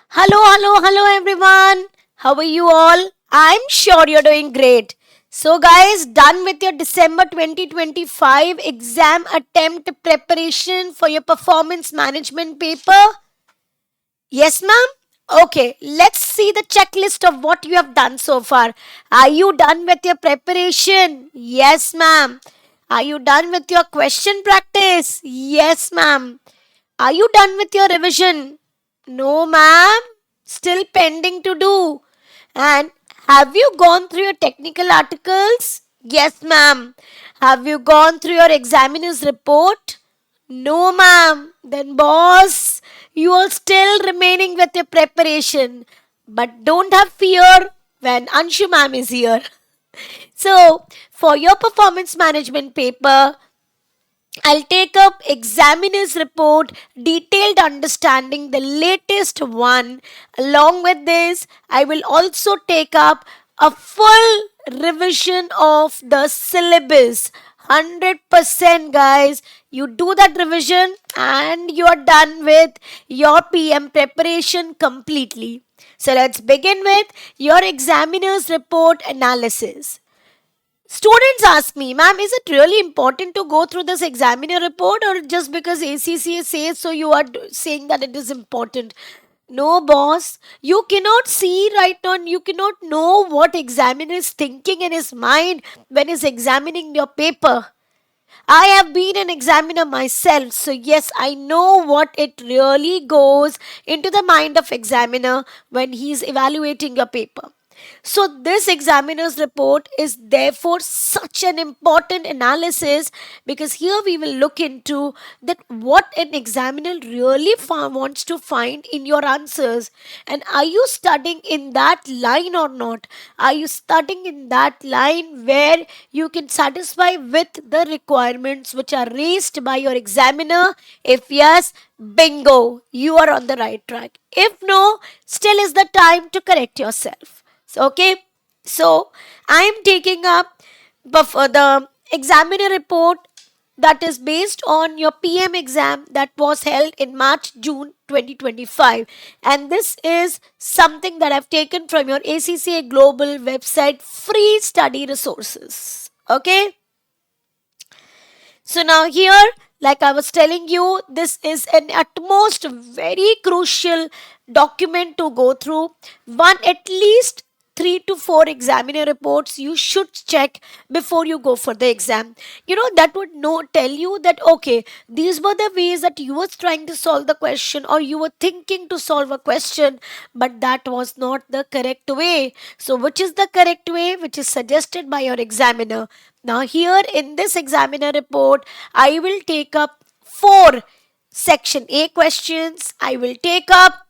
Hello everyone. How are you all? I'm sure you're doing great. So, guys, done with your December 2025 exam attempt preparation for your performance management paper? Yes, ma'am? Okay, let's see the checklist of what you have done so far. Are you done with your preparation? Yes, ma'am. Are you done with your question practice? Yes, ma'am. Are you done with your revision? No, ma'am. Still pending to do. And have you gone through your technical articles? Yes, ma'am. Have you gone through your examiner's report? No, ma'am. Then, boss, you are still remaining with your preparation. But don't have fear when Anshu ma'am is here. So, for your performance management paper, I'll take up examiner's report, detailed understanding, the latest one. Along with this, I will also take up a full revision of the syllabus. 100% guys, you do that revision and you're done with your PM preparation completely. So let's begin with your examiner's report analysis. Students ask me, ma'am, is it really important to go through this examiner report or just because ACCA says so you are saying that it is important? No, boss. You cannot see right now, you cannot know what examiner is thinking in his mind when he's examining your paper. I have been an examiner myself, so yes, I know what it really goes into the mind of examiner when he's evaluating your paper. So this examiner's report is therefore such an important analysis because here we will look into that what an examiner really wants to find in your answers, and are you studying in that line or not? Are you studying in that line where you can satisfy with the requirements which are raised by your examiner? If yes, bingo, you are on the right track. If no, still is the time to correct yourself. Okay, so I am taking up the examiner report that is based on your PM exam that was held in March June 2025, and this is something that I've taken from your ACCA Global website free study resources. Okay, so now here, like I was telling you, this is an utmost very crucial document to go through. One at least 3 to 4 examiner reports you should check before you go for the exam. That would tell you that okay, these were the ways that you were trying to solve the question or you were thinking to solve a question, but that was not the correct way. So which is the correct way which is suggested by your examiner? Now, here in this examiner report, I will take up 4 section A questions. I will take up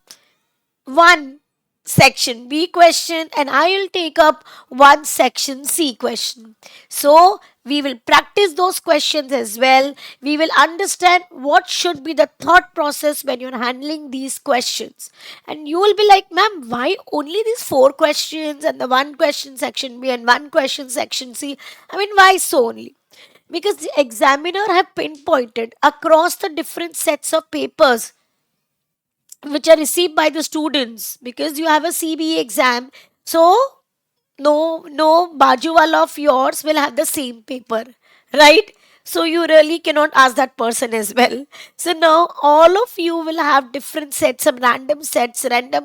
1 section B question and I will take up 1 section C question. So, we will practice those questions as well. We will understand what should be the thought process when you're handling these questions. And you will be like, ma'am, why only these 4 questions and the 1 question section B and 1 question section C? I mean, why so only? Because the examiner have pinpointed across the different sets of papers which are received by the students, because you have a CBE exam, so no bajuwala of yours will have the same paper, right? So you really cannot ask that person as well. So now all of you will have different sets of random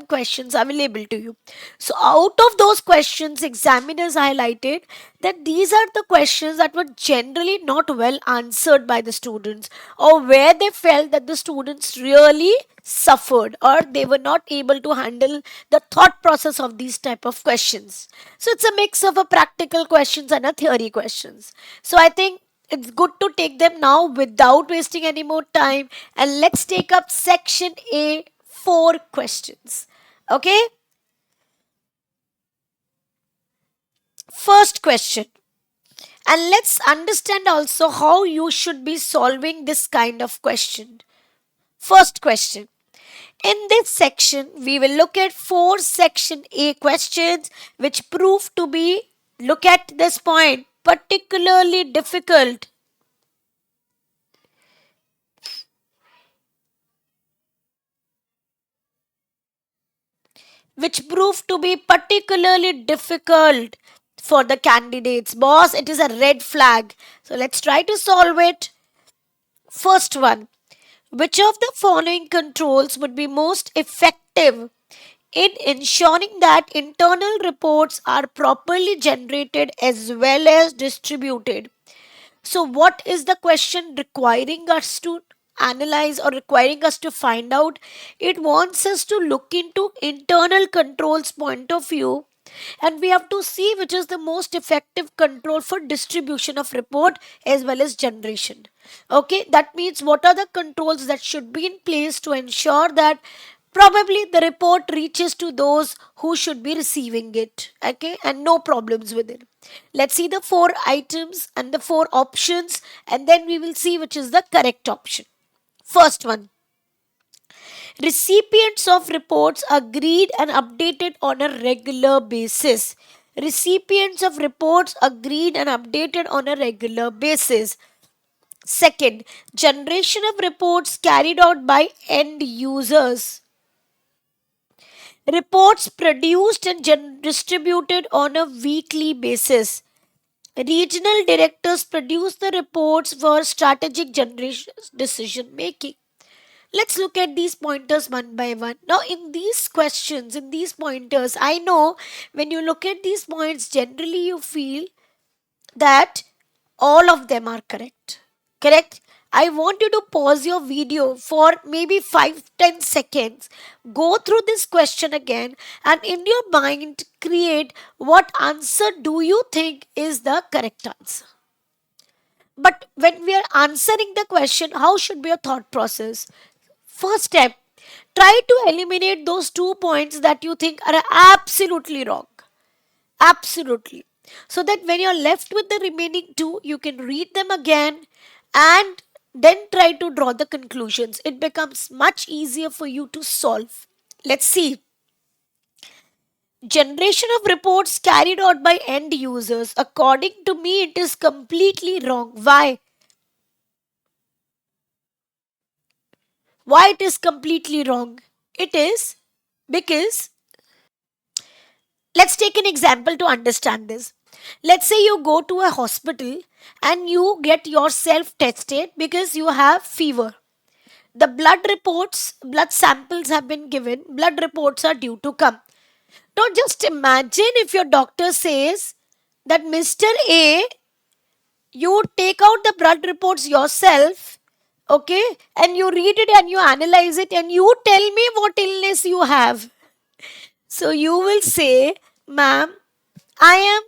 questions available to you. So out of those questions, examiners highlighted that these are the questions that were generally not well answered by the students, or where they felt that the students really suffered or they were not able to handle the thought process of these type of questions. So it's a mix of a practical questions and a theory questions. So I think it's good to take them now without wasting any more time, and let's take up section A, 4 questions. Okay, first question, and let's understand also how you should be solving this kind of question. First question. In this section, we will look at 4 section A questions which prove to be, look at this point, particularly difficult. which proved to be particularly difficult for the candidates. Boss, it is a red flag. So let's try to solve it. First one, which of the following controls would be most effective in ensuring that internal reports are properly generated as well as distributed? So, what is the question requiring us to analyze or requiring us to find out? It wants us to look into internal controls point of view, and we have to see which is the most effective control for distribution of report as well as generation. Okay, that means what are the controls that should be in place to ensure that probably the report reaches to those who should be receiving it, okay, and no problems with it. Let's see the four items and the four options, and then we will see which is the correct option. First one, recipients of reports agreed and updated on a regular basis. Recipients of reports agreed and updated on a regular basis. Second, generation of reports carried out by end users. Reports produced and distributed on a weekly basis. Regional directors produce the reports for strategic generation decision making. Let's look at these pointers one by one. Now, in these questions, in these pointers, I know when you look at these points, generally you feel that all of them are correct. Correct? I want you to pause your video for maybe 5-10 seconds. Go through this question again and in your mind create what answer do you think is the correct answer. But when we are answering the question, how should be your thought process? First step, try to eliminate those 2 points that you think are absolutely wrong. Absolutely. So that when you're left with the remaining two, you can read them again and then try to draw the conclusions. It becomes much easier for you to solve. Let's see. Generation of reports carried out by end users. According to me, it is completely wrong. Why? Why it is completely wrong? It is because let's take an example to understand this. Let's say you go to a hospital and you get yourself tested because you have fever. The blood samples have been given, blood reports are due to come. Now just imagine if your doctor says that Mr. A, you take out the blood reports yourself, okay, and you read it and you analyze it and you tell me what illness you have. So you will say, ma'am, I am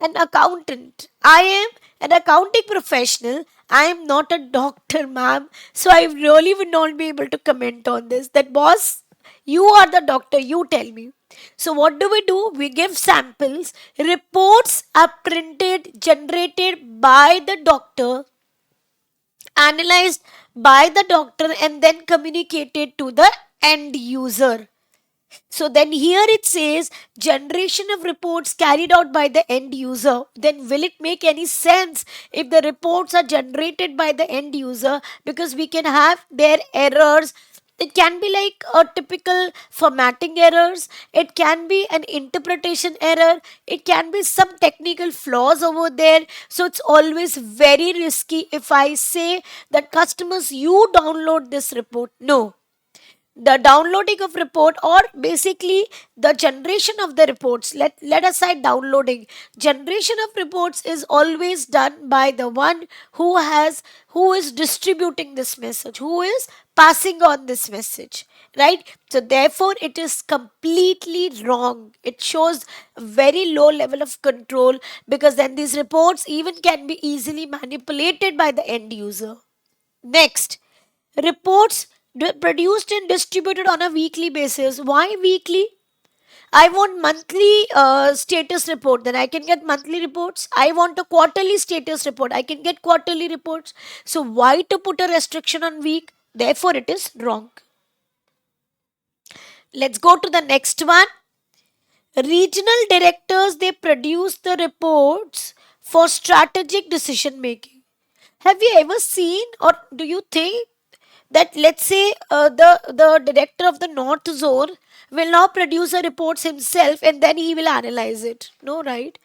an accountant. I am an accounting professional. I am not a doctor, ma'am. So I really would not be able to comment on this. That boss, you are the doctor, you tell me. So what do? We give samples. Reports are printed, generated by the doctor, analyzed by the doctor, and then communicated to the end user. So then here it says generation of reports carried out by the end user. Then will it make any sense if the reports are generated by the end user? Because we can have their errors. It can be like a typical formatting errors. It can be an interpretation error. It can be some technical flaws over there. So it's always very risky if I say that customers, you download this report. No, the downloading of report or basically the generation of the reports, let aside downloading, generation of reports is always done by the one who is distributing this message, who is passing on this message, right? So therefore it is completely wrong. It shows a very low level of control because then these reports even can be easily manipulated by the end user. Next, reports produced and distributed on a weekly basis. Why weekly? I want monthly status report, then I can get monthly reports. I want a quarterly status report, I can get quarterly reports. So why to put a restriction on week? Therefore it is wrong. Let's go to the next one. Regional directors, they produce the reports for strategic decision making. Have you ever seen or do you think that let's say the director of the north zone will now produce a reports himself and then he will analyze it. No, right?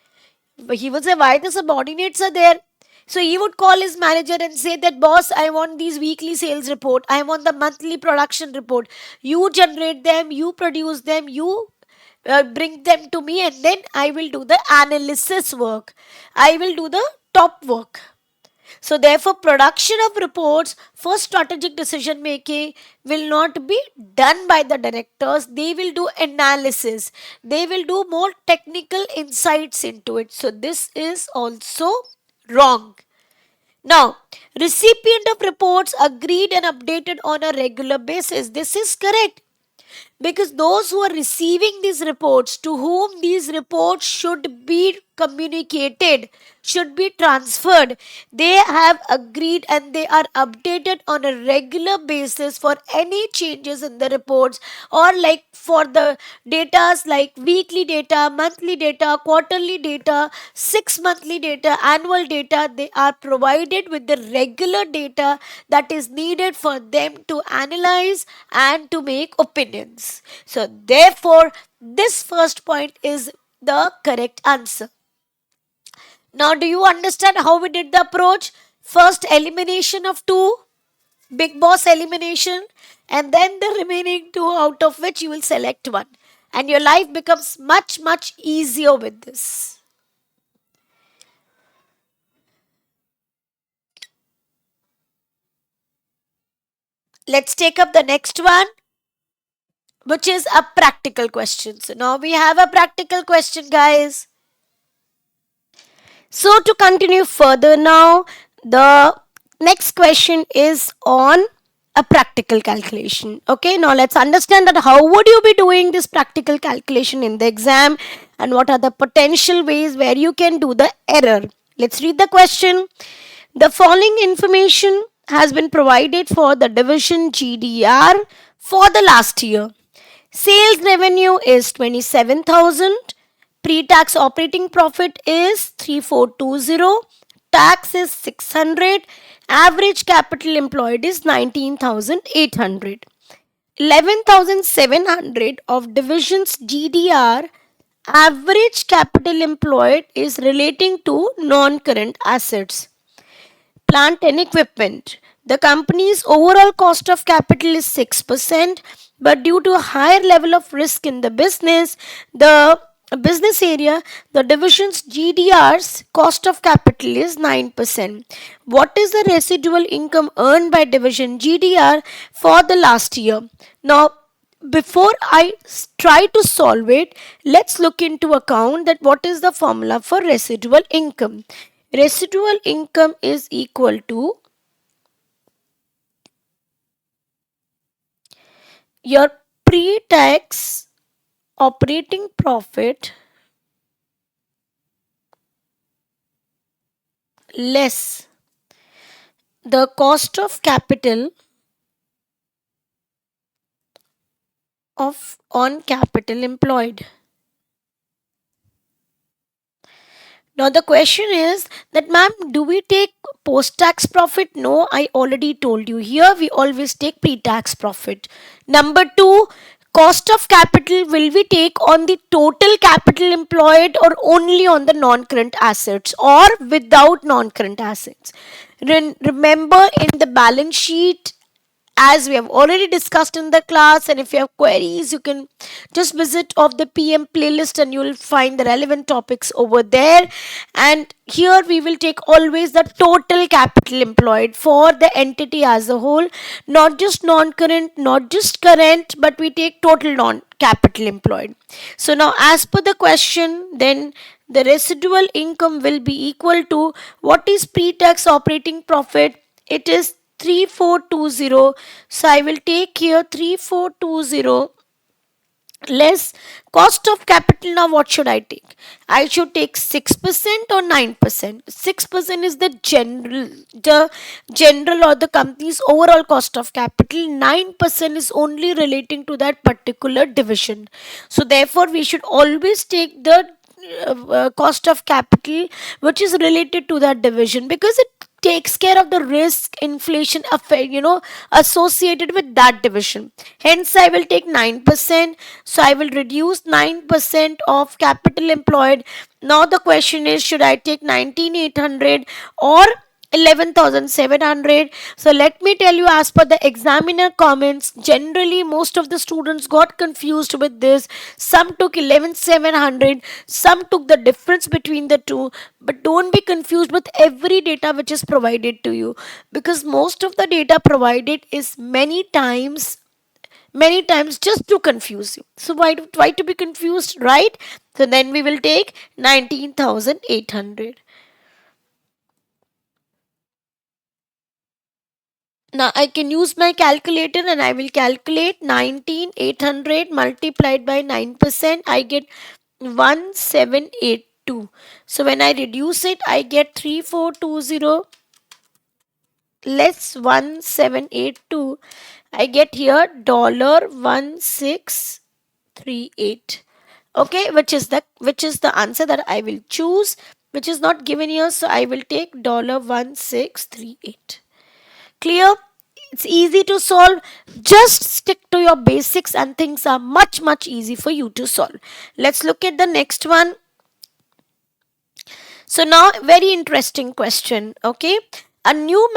But he would say why the subordinates are there. So he would call his manager and say that boss, I want these weekly sales report, I want the monthly production report. You generate them, you produce them, you bring them to me, and then I will do the analysis work, I will do the top work. So, therefore, production of reports for strategic decision making will not be done by the directors. They will do analysis. They will do more technical insights into it. So, this is also wrong. Now, recipient of reports agreed and updated on a regular basis. This is correct, because those who are receiving these reports, to whom these reports should be communicated, should be transferred, they have agreed and they are updated on a regular basis for any changes in the reports, or like for the datas like weekly data, monthly data, quarterly data, 6 monthly data, annual data. They are provided with the regular data that is needed for them to analyze and to make opinions. So, therefore, this first point is the correct answer. Now, do you understand how we did the approach? First, elimination of two, big boss elimination, and then the remaining two, out of which you will select one. And your life becomes much, much easier with this. Let's take up the next one, which is a practical question. So, now we have a practical question, guys. So, to continue further now, the next question is on a practical calculation. Okay, now let's understand that how would you be doing this practical calculation in the exam, and what are the potential ways where you can do the error. Let's read the question. The following information has been provided for the division GDR for the last year. Sales revenue is 27,000. Pre-tax operating profit is 3420. Tax is 600. Average capital employed is 19,800. 11,700 of division's GDR average capital employed is relating to non-current assets. Plant and equipment. The company's overall cost of capital is 6%, but due to a higher level of risk in the business area, the division's GDR's cost of capital is 9%. What is the residual income earned by division GDR for the last year? Now, before I try to solve it, let's look into account that what is the formula for residual income. Residual income is equal to your pre-tax operating profit less the cost of capital of on capital employed. Now the question is that, ma'am, do we take post-tax profit? No, I already told you. Here we always take pre-tax profit. Number two, cost of capital will we take on the total capital employed or only on the non-current assets or without non-current assets? Remember, in the balance sheet, as we have already discussed in the class, and if you have queries, you can just visit of the PM playlist and you will find the relevant topics over there. And here we will take always the total capital employed for the entity as a whole, not just non-current, not just current, but we take total non-capital employed. So now, as per the question, then the residual income will be equal to, what is pre-tax operating profit? It is 3420. So I will take here 3420 less cost of capital. Now what should I take? I should take 6% or 9%. 6% is the general or the company's overall cost of capital. 9% is only relating to that particular division. So therefore we should always take the cost of capital which is related to that division, because it takes care of the risk inflation affair, associated with that division. Hence I will take 9%. So I will reduce 9% of capital employed. Now the question is, should I take 19,800 or 11,700? So let me tell you, as per the examiner comments, generally most of the students got confused with this. Some took 11,700, some took the difference between the two. But don't be confused with every data which is provided to you, because most of the data provided is many times just to confuse you. So why to be confused, right? So then we will take 19,800. Now I can use my calculator and I will calculate 19,800 multiplied by 9%. I get 1782. So when I reduce it, I get 3420 less 1782. I get here $1638. Okay, which is the answer that I will choose, which is not given here. So I will take $1638. Clear? It's easy to solve. Just stick to your basics and things are much easy for you to solve. Let's look at the next one. So now, very interesting question. Okay, the new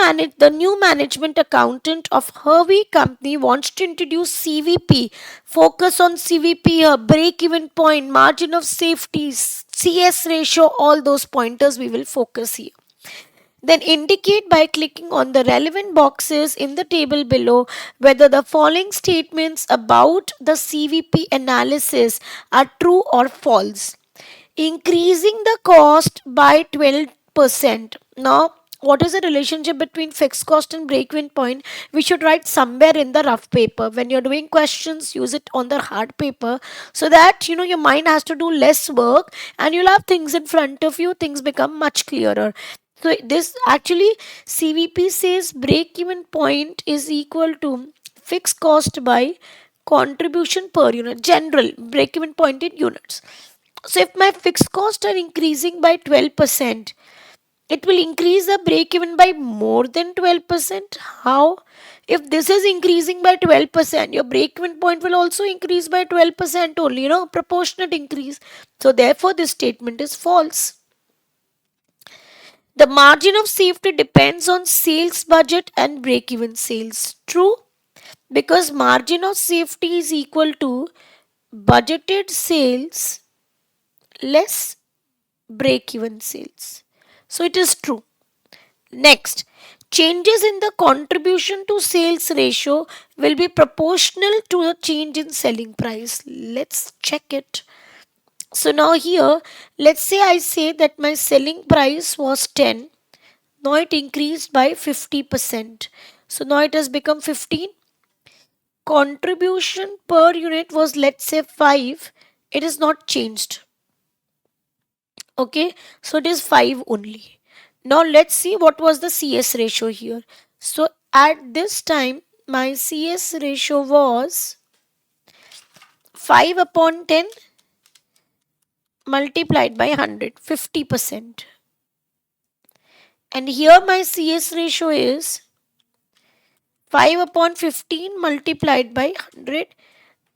management accountant of Hervey company wants to introduce CVP. Focus on CVP, a break-even point, margin of safety, CS ratio, all those pointers we will focus here. Then indicate by clicking on the relevant boxes in the table below whether the following statements about the CVP analysis are true or false. Increasing the cost by 12%. Now, what is the relationship between fixed cost and break-even point? We should write somewhere in the rough paper. When you're doing questions, use it on the hard paper, so that your mind has to do less work and you'll have things in front of you. Things become much clearer. So this actually, CVP says break-even point is equal to fixed cost by contribution per unit. General break-even point in units. So if my fixed costs are increasing by 12%, it will increase the break even by more than 12%. How? If this is increasing by 12%, your break even point will also increase by 12% only, proportionate increase. So therefore this statement is false. The margin of safety depends on sales budget and break even sales. True, because margin of safety is equal to budgeted sales less break even sales. So it is true. Next, changes in the contribution to sales ratio will be proportional to the change in selling price. Let's check it. So now here, let's say I say that my selling price was 10. Now it increased by 50%. So now it has become 15. Contribution per unit was, let's say, 5. It is not changed. Okay, so it is 5 only. Now let's see what was the CS ratio here. So at this time my CS ratio was 5 upon 10 multiplied by 100, 50%. And here my CS ratio is 5 upon 15 multiplied by 100,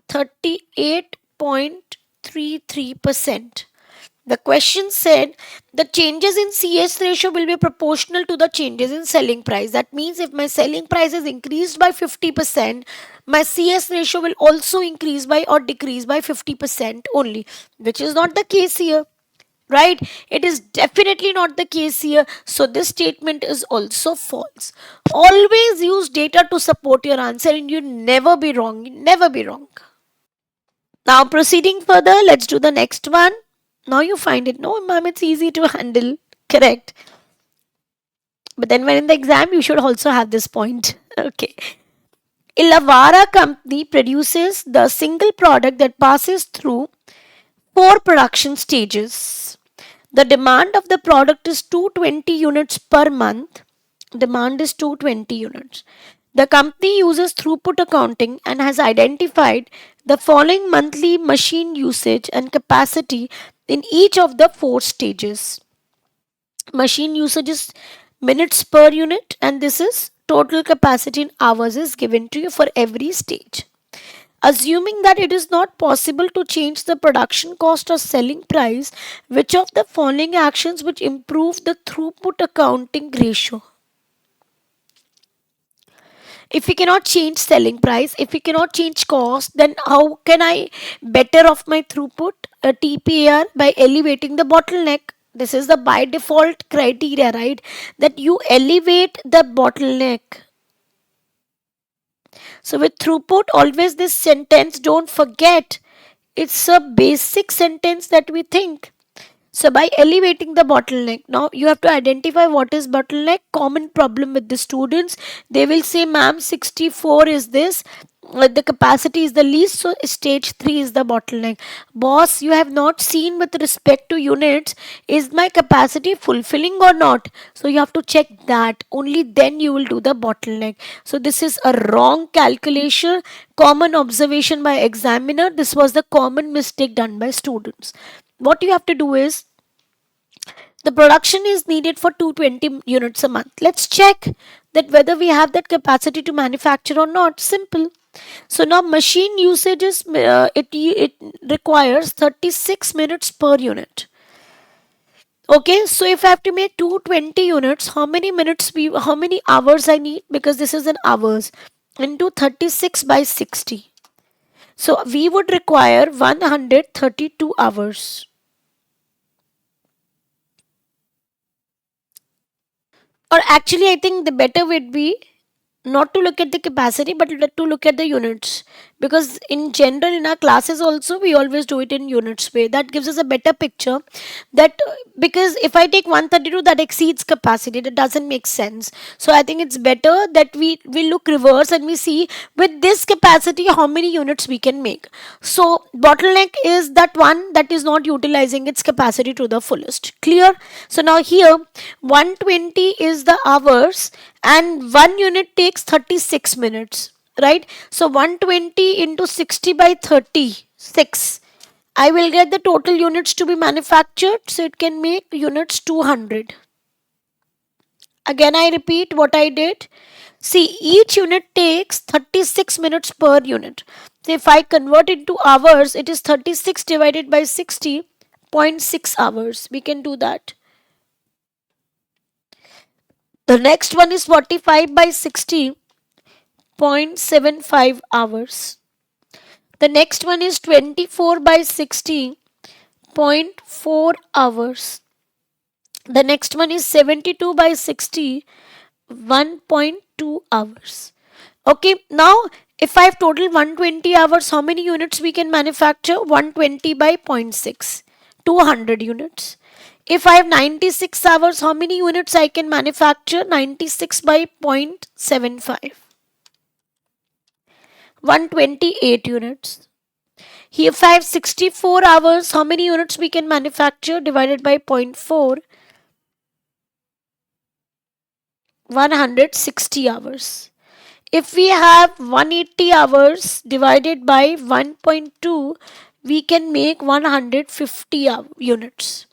38.33%. The question said the changes in CS ratio will be proportional to the changes in selling price. That means if my selling price is increased by 50%, my CS ratio will also increase by or decrease by 50% only, which is not the case here. Right? It is definitely not the case here. So this statement is also false. Always use data to support your answer and you never be wrong. Never be wrong. Now proceeding further, let's do the next one. Now you find it, no ma'am, it's easy to handle. Correct. But then when in the exam, you should also have this point. Okay. Ilavara company produces the single product that passes through 4 production stages. The demand of the product is 220 units per month. Demand is 220 units. The company uses throughput accounting and has identified the following monthly machine usage and capacity in each of the 4 stages. Machine usage is minutes per unit, and this is total capacity in hours is given to you for every stage. Assuming that it is not possible to change the production cost or selling price, which of the following actions would improve the throughput accounting ratio? If we cannot change selling price, if we cannot change cost, then how can I better off my throughput, TPAR, by elevating the bottleneck? This is the by default criteria, right? That you elevate the bottleneck. So with throughput, always this sentence, don't forget, it's a basic sentence that we think. So by elevating the bottleneck, now you have to identify what is bottleneck. Common problem with the students, they will say, ma'am, 64 is this, the capacity is the least, so stage 3 is the bottleneck. Boss, you have not seen with respect to units, is my capacity fulfilling or not? So you have to check that, only then you will do the bottleneck. So this is a wrong calculation, common observation by examiner. This was the common mistake done by students. What you have to do is, the production is needed for 220 units a month. Let's check that whether we have that capacity to manufacture or not. Simple. So now machine usage is it requires 36 minutes per unit. Okay, so if I have to make 220 units, how many hours I need, because this is in hours, into 36 by 60. So we would require 132 hours. Or actually, I think the better would be not to look at the capacity but to look at the units, because in general in our classes also we always do it in units way. That gives us a better picture, that because if I take 132, that exceeds capacity, that doesn't make sense. So I think it's better that we look reverse and we see with this capacity how many units we can make. So bottleneck is that one that is not utilizing its capacity to the fullest. Clear? So now here 120 is the hours and 1 unit takes 36 minutes, right? So 120 into 60 by 36, I will get the total units to be manufactured, so it can make units 200. Again I repeat what I did. See, each unit takes 36 minutes per unit. So if I convert into hours, it is 36 divided by 60.6 hours. We can do that. The next one is 45 by 60.75 hours. The next one is 24 by 60.4 hours. The next one is 72 by 60, 1.2 hours. Okay, now if I have total 120 hours, how many units we can manufacture? 120 by 0.6, 200 units. If I have 96 hours, how many units I can manufacture? 96 by 0.75. 128 units. Here if I have 64 hours, how many units we can manufacture? Divided by 0.4. 160 hours. If we have 180 hours divided by 1.2, we can make 150 units.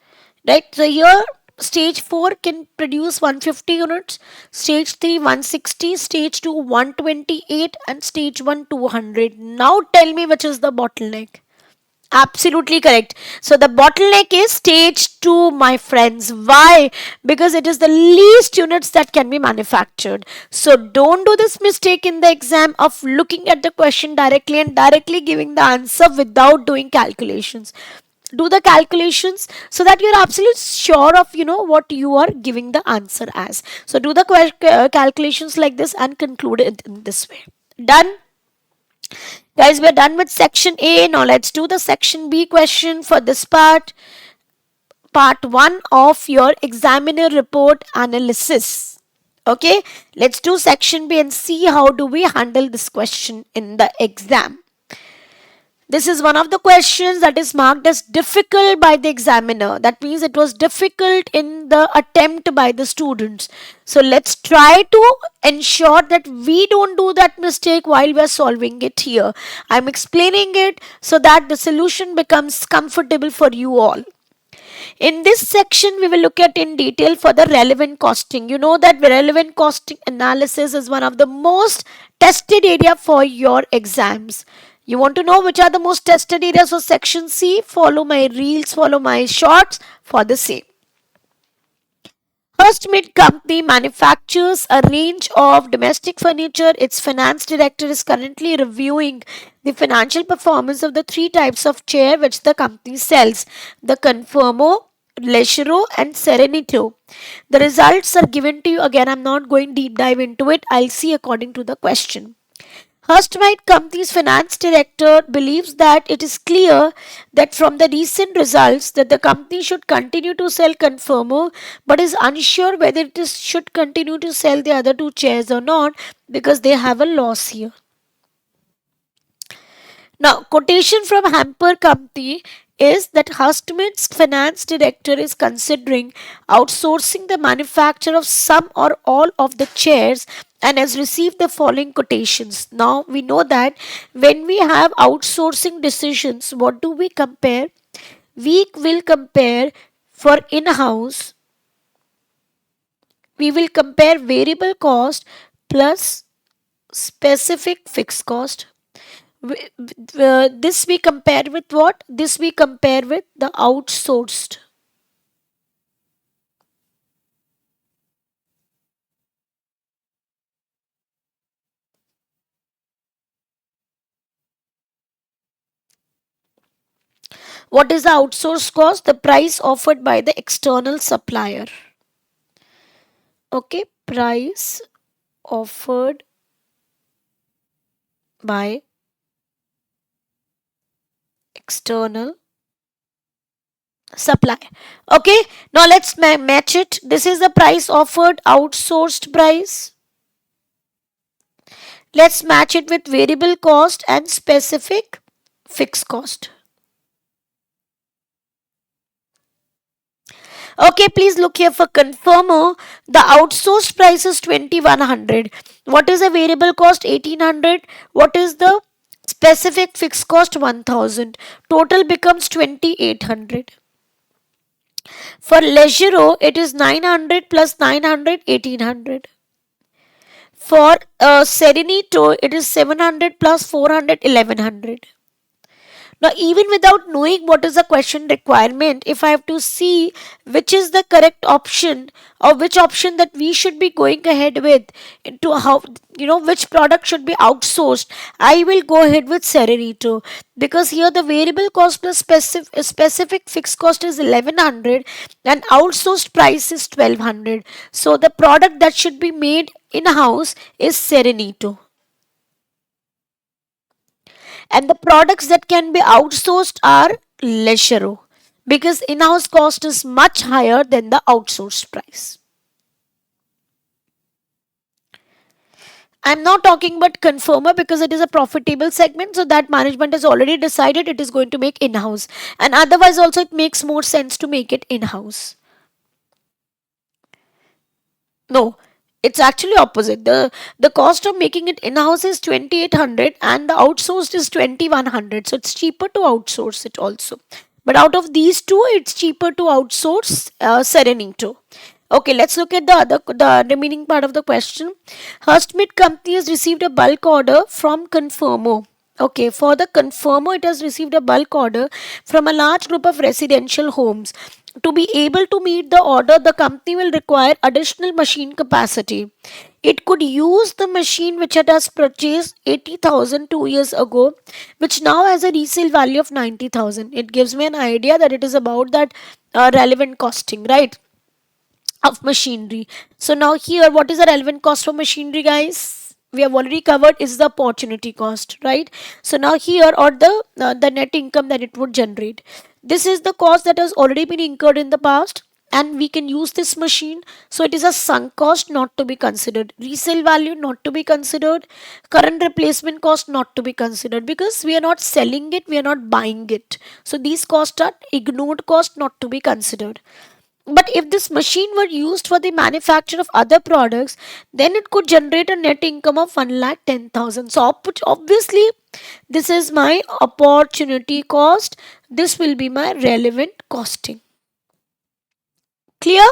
Right? So here stage 4 can produce 150 units, stage 3 160, stage 2 128 and stage 1 200. Now tell me which is the bottleneck. Absolutely correct. So the bottleneck is stage 2, my friends. Why? Because it is the least units that can be manufactured. So don't do this mistake in the exam of looking at the question directly and directly giving the answer without doing calculations. Do the calculations so that you're absolutely sure of what you are giving the answer as. So do the calculations like this and conclude it in this way. Done? Guys, we're done with section A. Now let's do the section B question for this part 1 of your examiner report analysis. Okay, let's do section B and see how do we handle this question in the exam. This is one of the questions that is marked as difficult by the examiner. That means it was difficult in the attempt by the students. So let's try to ensure that we don't do that mistake while we are solving it here. I'm explaining it so that the solution becomes comfortable for you all. In this section, we will look at in detail for the relevant costing. You know that relevant costing analysis is one of the most tested area for your exams. You want to know which are the most tested areas for section C? Follow my reels, follow my shorts for the same. First Mid Company manufactures a range of domestic furniture. Its finance director is currently reviewing the financial performance of the three types of chair which the company sells: the Conformo, Leggero, and Serenito. The results are given to you. Again, I'm not going deep dive into it. I'll see according to the question. Hurstmite Company's finance director believes that it is clear that from the recent results that the company should continue to sell Conformo, but is unsure whether should continue to sell the other two chairs or not because they have a loss here. Now, quotation from Hamper Company is that Hustmid's finance director is considering outsourcing the manufacture of some or all of the chairs and has received the following quotations. Now, we know that when we have outsourcing decisions, what do we compare? We will compare for in-house, we will compare variable cost plus specific fixed cost. This we compare with what? This we compare with the outsourced. What is the outsourced cost? The price offered by the external supplier. Okay, price offered by external supply. Okay, now let's match it. This is the price offered, outsourced price. Let's match it with variable cost and specific fixed cost. Okay, please look here for Conformer. The outsourced price is 2100. What is the variable cost? 1800. What is the specific fixed cost? 1000. Total becomes 2800. For Leggero, it is 900 plus 900, 1800. For Serenito, it is 700 plus 400, 1100. Now, even without knowing what is the question requirement, if I have to see which is the correct option or which option that we should be going ahead with into how, which product should be outsourced, I will go ahead with Serenito because here the variable cost plus specific fixed cost is 1100 and outsourced price is 1200. So the product that should be made in house is Serenito. And the products that can be outsourced are Leggero because in-house cost is much higher than the outsourced price. I'm not talking about Conformer because it is a profitable segment, so that management has already decided it is going to make in-house, and otherwise also it makes more sense to make it in-house. No, it's actually opposite. The cost of making it in-house is 2800 and the outsourced is 2100. So it's cheaper to outsource it also. But out of these two, it's cheaper to outsource Serenito. Okay, let's look at the remaining part of the question. Hurstmid Company has received a bulk order from Conformo. Okay, for the Conformo, it has received a bulk order from a large group of residential homes. To be able to meet the order, the company will require additional machine capacity. It could use the machine which it has purchased 80,000 2 years ago, which now has a resale value of 90,000. It gives me an idea that it is about that relevant costing, right, of machinery. So now here, what is the relevant cost for machinery, guys? We have already covered is the opportunity cost, right? So now here, or the net income that it would generate. This is the cost that has already been incurred in the past and we can use this machine. So it is a sunk cost, not to be considered. Resale value, not to be considered. Current replacement cost, not to be considered because we are not selling it, we are not buying it. So these costs are ignored cost, not to be considered. But if this machine were used for the manufacture of other products, then it could generate a net income of 1,10,000. So obviously, this is my opportunity cost. This will be my relevant costing. Clear?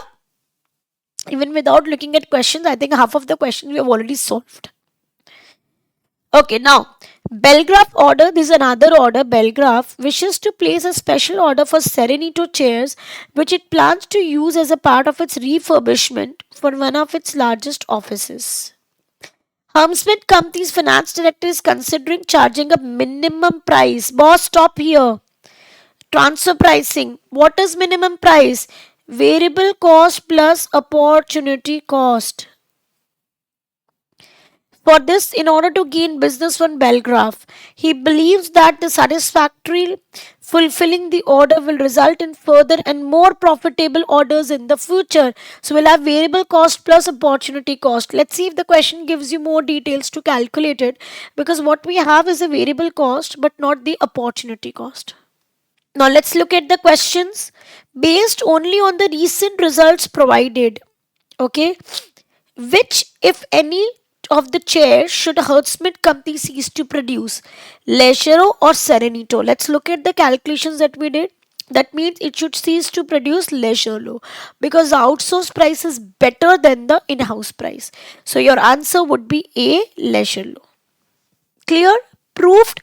Even without looking at questions, I think half of the questions we have already solved. Okay, now Belgraph order, this is another order. Belgraph wishes to place a special order for Serenito chairs, which it plans to use as a part of its refurbishment for one of its largest offices. Hermsmith Company's finance director is considering charging a minimum price. Boss, stop here. Transfer pricing. What is minimum price? Variable cost plus opportunity cost. For this, in order to gain business from Belgraph, he believes that the satisfactory fulfilling the order will result in further and more profitable orders in the future. So we'll have variable cost plus opportunity cost. Let's see if the question gives you more details to calculate it, because what we have is a variable cost but not the opportunity cost. Now let's look at the questions based only on the recent results provided. Okay, which, if any, of the chairs should Hertzsmith company cease to produce? Leggero or Serenito? Let's look at the calculations that we did. That means it should cease to produce Leggero because the outsourced price is better than the in-house price. So your answer would be A, Leggero. Clear? Proved?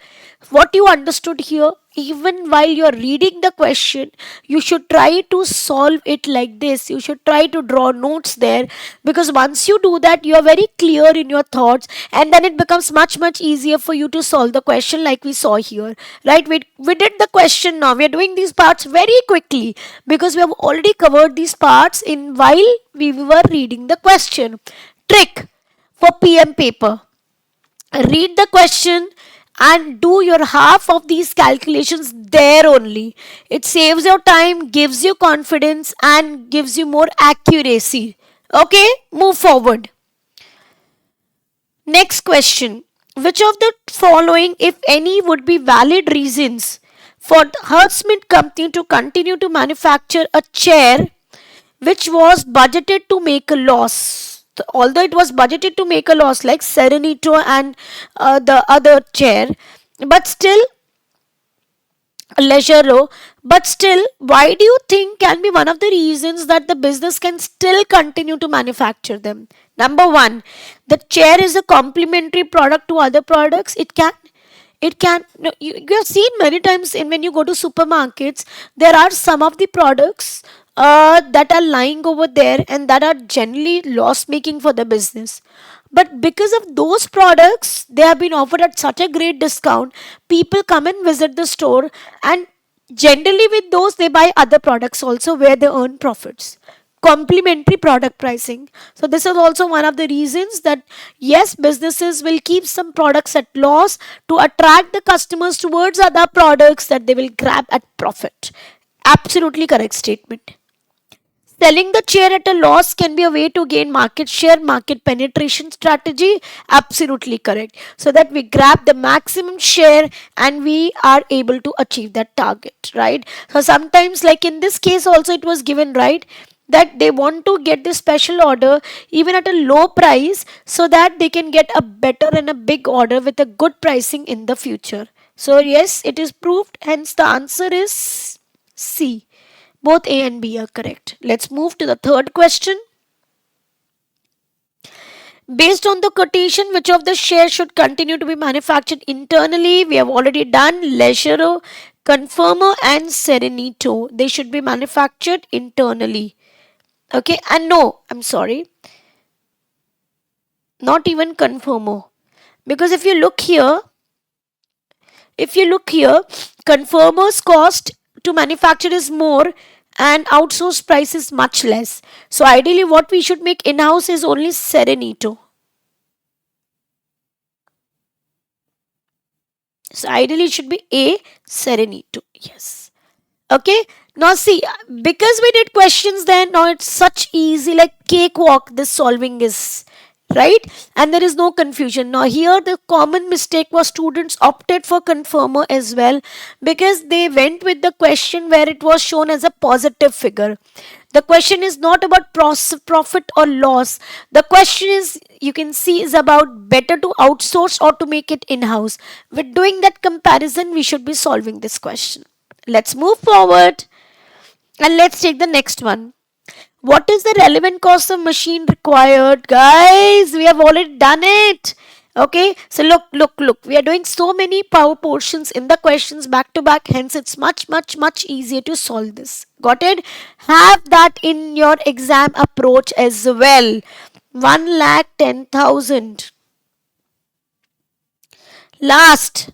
What you understood here, even while you're reading the question, you should try to solve it like this. You should try to draw notes there, because once you do that, you are very clear in your thoughts, and then it becomes much easier for you to solve the question like we saw here. Right? We did the question. Now we are doing these parts very quickly because we have already covered these parts in while we were reading the question. Trick for PM paper: read the question and do your half of these calculations there only. It saves your time, gives you confidence, and gives you more accuracy. Okay, move forward. Next question: which of the following, if any, would be valid reasons for the Hertzsmith company to continue to manufacture a chair which was budgeted to make a loss? Although it was budgeted to make a loss, like Serenito and the other chair, but still Leggero, but still, why do you think can be one of the reasons that the business can still continue to manufacture them? Number one, the chair is a complementary product to other products. It can no, you have seen many times when you go to supermarkets, there are some of the products that are lying over there and that are generally loss making for the business, but because of those products they have been offered at such a great discount, people come and visit the store, and generally with those they buy other products also where they earn profits. Complementary product pricing. So this is also one of the reasons that yes, businesses will keep some products at loss to attract the customers towards other products that they will grab at profit. Absolutely correct statement. Selling the chair at a loss can be a way to gain market share, market penetration strategy. Absolutely correct. So that we grab the maximum share and we are able to achieve that target, right? So sometimes, like in this case, also it was given, right, that they want to get this special order even at a low price so that they can get a better and a big order with a good pricing in the future. So, yes, it is proved. Hence, the answer is C. Both A and B are correct. Let's move to the third question. Based on the quotation, which of the shares should continue to be manufactured internally? We have already done Leggero, Conformer and Serenito. They should be manufactured internally. Okay, and no, I'm sorry, not even Conformer. Because if you look here, Conformer's cost to manufacture is more and outsourced price is much less. So ideally what we should make in-house is only Serenito. So ideally it should be A, Serenito. Yes. Okay. Now see, because we did questions then, now it's such easy, like cakewalk this solving is, right? And there is no confusion. Now here the common mistake was students opted for Conformer as well, because they went with the question where it was shown as a positive figure. The question is not about profit or loss. The question is, you can see, is about better to outsource or to make it in-house. With doing that comparison, we should be solving this question. Let's move forward and let's take the next one. What is the relevant cost of machine required? Guys, we have already done it. Okay, so look. We are doing so many power portions in the questions back to back. Hence, it's much easier to solve this. Got it? Have that in your exam approach as well. 1,10,000. Last,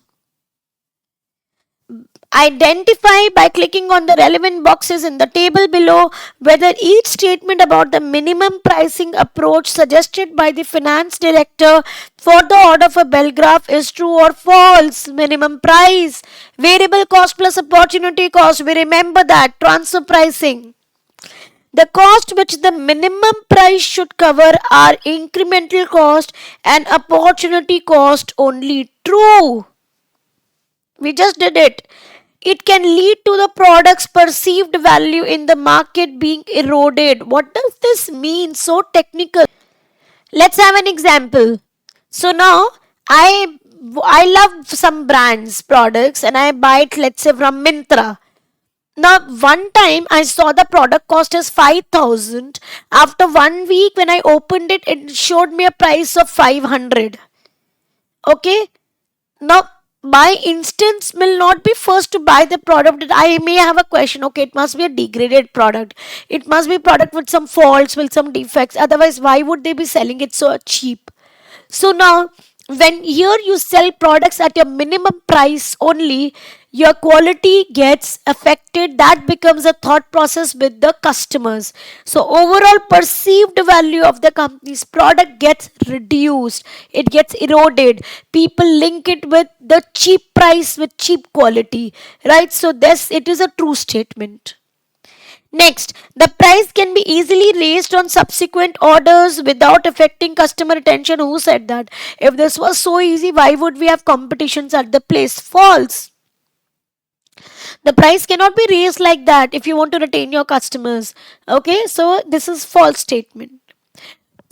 identify by clicking on the relevant boxes in the table below whether each statement about the minimum pricing approach suggested by the finance director for the order of a bell graph is true or false. Minimum price, variable cost plus opportunity cost. We remember that transfer pricing. The cost which the minimum price should cover are incremental cost and opportunity cost only. True. We just did it. It can lead to the product's perceived value in the market being eroded. What does this mean? So technical. Let's have an example. So now I love some brands products and I buy it, let's say, from Mintra. Now one time I saw the product cost as 5,000. After 1 week when I opened it, it showed me a price of 500. Okay. Now my instance will not be first to buy the product. I may have a question. Okay, it must be a degraded product. It must be a product with some faults, with some defects. Otherwise, why would they be selling it so cheap? So now, when here you sell products at your minimum price only, your quality gets affected. That becomes a thought process with the customers. So overall perceived value of the company's product gets reduced. It gets eroded. People link it with the cheap price with cheap quality, right? So this, it is a true statement. Next, the price can be easily raised on subsequent orders without affecting customer retention. Who said that? If this was so easy, why would we have competitions at the place? False. The price cannot be raised like that if you want to retain your customers. Okay, so this is false statement.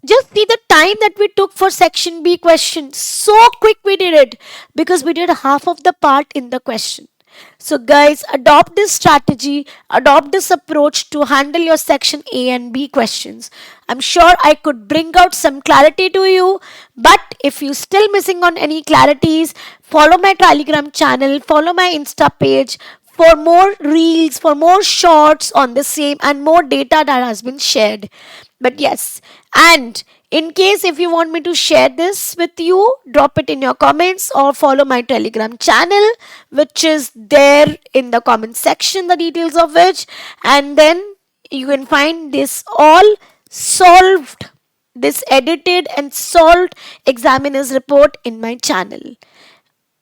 Just see the time that we took for section B question. So quick we did it because we did half of the part in the question. So guys, adopt this strategy, adopt this approach to handle your section A and B questions. I'm sure I could bring out some clarity to you, but if you're still missing on any clarities, follow my Telegram channel, follow my Insta page for more reels, for more shorts on the same and more data that has been shared. But yes, and in case if you want me to share this with you, drop it in your comments or follow my Telegram channel, which is there in the comment section, the details of which, and then you can find this all solved, this edited and solved examiner's report in my channel.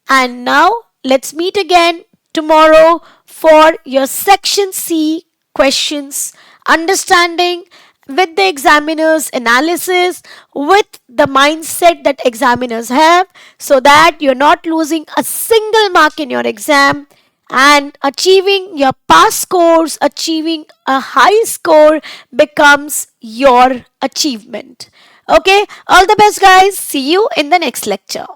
And now let's meet again tomorrow for your section C questions, understanding with the examiner's analysis, with the mindset that examiners have, so that you're not losing a single mark in your exam and achieving your pass scores, achieving a high score becomes your achievement. Okay, all the best guys. See you in the next lecture.